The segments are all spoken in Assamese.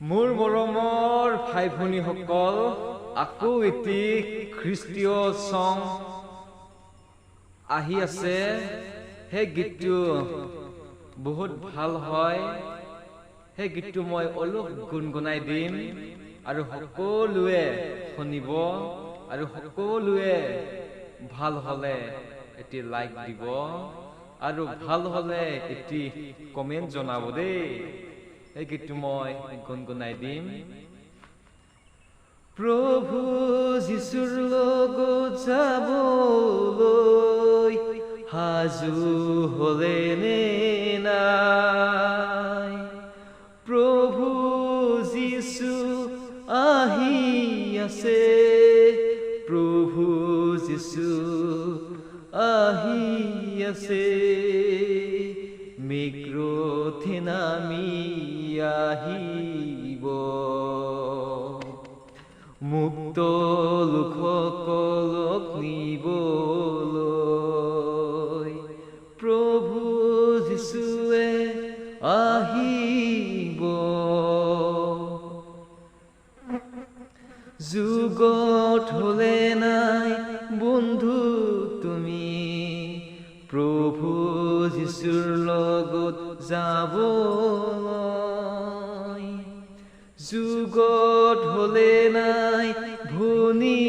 মোৰ মৰমৰ ভাই ভনীসকল, আকৌ এটি খ্ৰীষ্টীয় সং আহি আছে। সেই গীতটো বহুত ভাল হয়। সেই গীতটো মই অলপ গুণগুণাই দিম আৰু সকলোৱে শুনিব, আৰু সকলোৱে ভাল হলে এটি লাইক দিব আৰু ভাল হলে এটি কমেন্ট জনাব দেই। এই গীতটো মই গুণগুণাই দিম। প্ৰভু যিশুৰ লগত যাবলৈ সাজু হলে নে নাই? প্ৰভু যিশু আহি আছে, প্ৰভু যিশু আহি আছে। মেঘৰথে নামি আহিব, মুক্ত লোকসকলক নিবলৈ। প্ৰভু যিশুৱে আহিব। যুগত হলে নাই বন্ধু তুমি প্ৰভু যিশুৰ লগত যাবলৈ। যুগত হলে নাই ভনী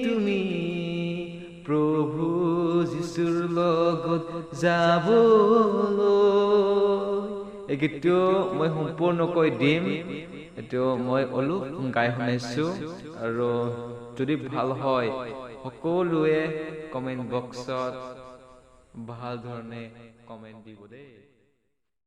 তুমি প্ৰভু যিশুৰ লগত যাবলৈ। এই গীতটো মই সম্পূৰ্ণকৈ দিম, এইটো মই অলপ গাই শুনাইছো, আৰু যদি ভাল হয় সকলোৱে কমেণ্ট বক্সত ভাল ধৰণে কমেণ্ট দিব দেই।